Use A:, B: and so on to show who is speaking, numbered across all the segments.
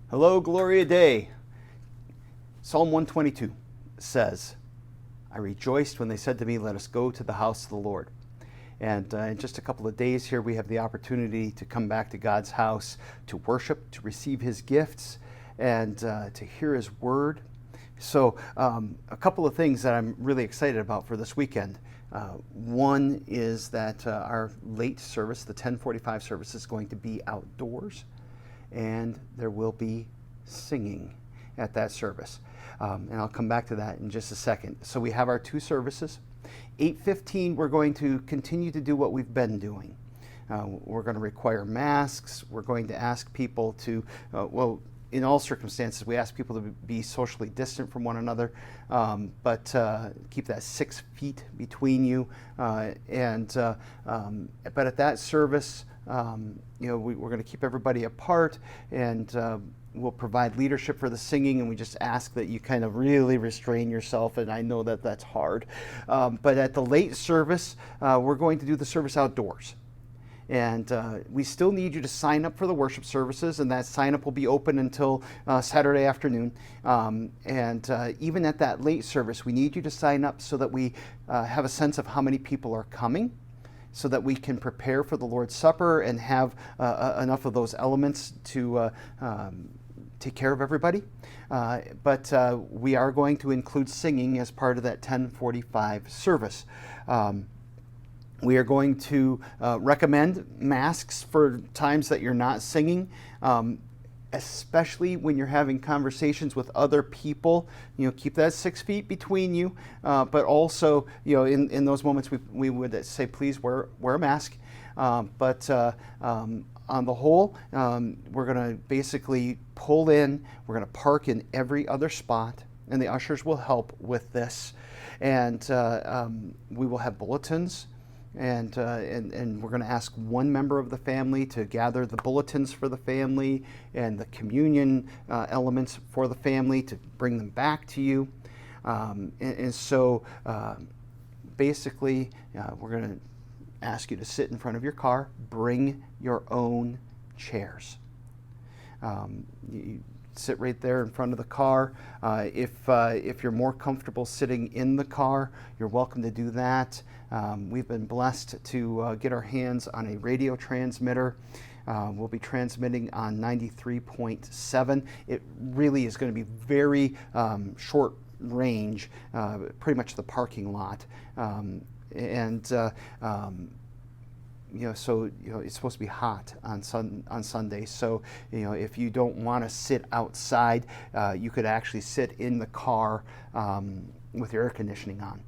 A: Hello, Gloria Day. Psalm 122 says, I rejoiced when they said to me, let us go to the house of the Lord. And in just a couple of days here, we have the opportunity to come back to God's house to worship, to receive his gifts, and to hear his word. So a couple of things that I'm really excited about for this weekend. One is that our late service, the 10:45 service, is going to be outdoors, and there will be singing at that service. And I'll come back to that in just a second. So we have our two services. 8:15, we're going to continue to do what we've been doing. We're going to require masks. We're going to ask people to, in all circumstances, we ask people to be socially distant from one another, but keep that 6 feet between you. But at that service, we're going to keep everybody apart, and we'll provide leadership for the singing, and we just ask that you kind of really restrain yourself, and I know that that's hard. But at the late service, we're going to do the service outdoors. And we still need you to sign up for the worship services, and that sign up will be open until Saturday afternoon. Even at that late service, we need you to sign up so that we have a sense of how many people are coming, so that we can prepare for the Lord's Supper and have enough of those elements to take care of everybody. But we are going to include singing as part of that 10:45 service. We are going to recommend masks for times that you're not singing, especially when you're having conversations with other people. Keep that 6 feet between you, but also, in those moments we would say, please wear a mask. But on the whole, we're going to basically pull in. We're going to park in every other spot, and the ushers will help with this. And we will have bulletins. And we're going to ask one member of the family to gather the bulletins for the family and the communion elements for the family to bring them back to you. So basically, we're going to ask you to sit in front of your car. Bring your own chairs. You sit right there in front of the car. If you're more comfortable sitting in the car, you're welcome to do that. We've been blessed to get our hands on a radio transmitter. We'll be transmitting on 93.7. It really is going to be very short range, pretty much the parking lot. So it's supposed to be hot on Sunday. So if you don't want to sit outside, you could actually sit in the car with your air conditioning on.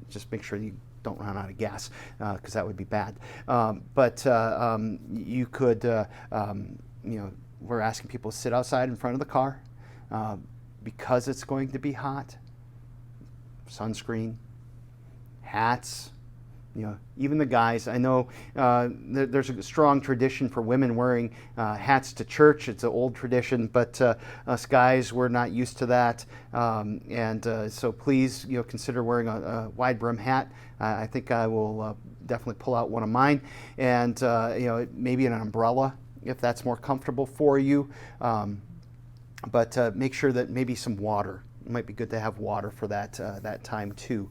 A: Just make sure you don't run out of gas, because that would be bad. You could, we're asking people to sit outside in front of the car because it's going to be hot. Sunscreen, hats. Even the guys. I know there's a strong tradition for women wearing hats to church. It's an old tradition, but us guys, we're not used to that. So please, consider wearing a wide brim hat. I think I will definitely pull out one of mine, and maybe an umbrella if that's more comfortable for you. But make sure that maybe some water. It might be good to have water for that time too.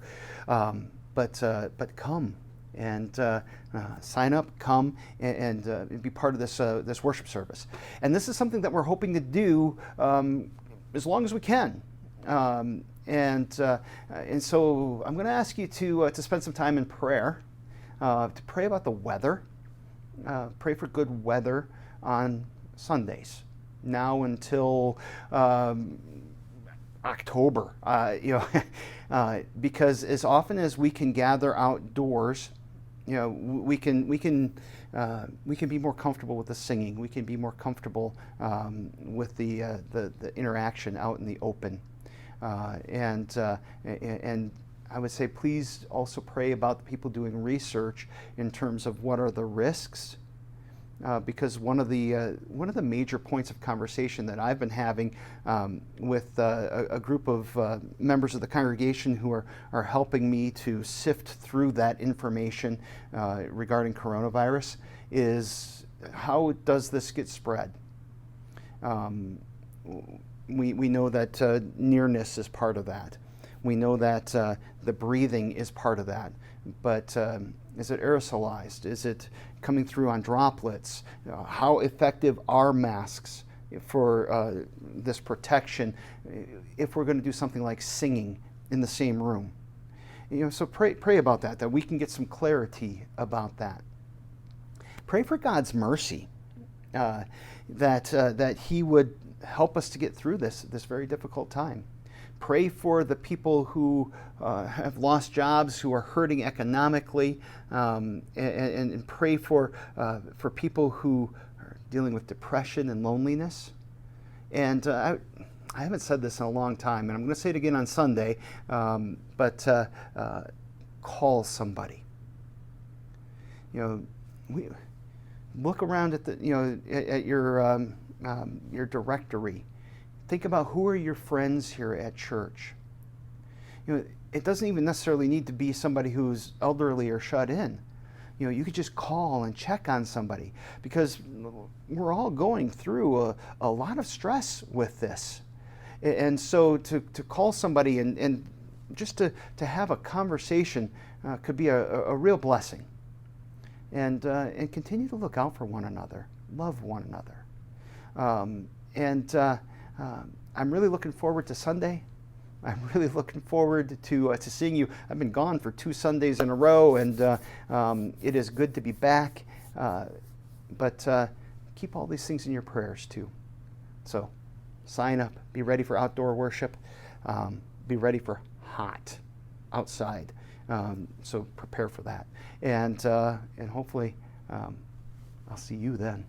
A: But come and sign up, come and be part of this worship service. And this is something that we're hoping to do as long as we can. And so I'm going to ask you to spend some time in prayer, to pray about the weather, pray for good weather on Sundays, now until October, because as often as we can gather outdoors, we can be more comfortable with the singing. We can be more comfortable with the interaction out in the open, and I would say please also pray about the people doing research in terms of what are the risks. Because one of the major points of conversation that I've been having with a group of members of the congregation who are helping me to sift through that information regarding coronavirus is, how does this get spread? Um, we know that nearness is part of that. We know that the breathing is part of that. But is it aerosolized? Is it coming through on droplets? How effective are masks for this protection if we're going to do something like singing in the same room? So pray about that we can get some clarity about that. Pray for God's mercy, that He would help us to get through this very difficult time. Pray for the people who have lost jobs, who are hurting economically, and pray for people who are dealing with depression and loneliness. And I haven't said this in a long time, and I'm going to say it again on Sunday, but call somebody. We look around at at your directory. Think about who are your friends here at church. It doesn't even necessarily need to be somebody who's elderly or shut in. You could just call and check on somebody, because we're all going through a lot of stress with this. And so to call somebody and just to have a conversation could be a real blessing. And continue to look out for one another, love one another. I'm really looking forward to Sunday. I'm really looking forward to seeing you. I've been gone for 2 Sundays in a row, and it is good to be back. But keep all these things in your prayers too. So sign up. Be ready for outdoor worship. Be ready for hot outside. So prepare for that. And hopefully I'll see you then.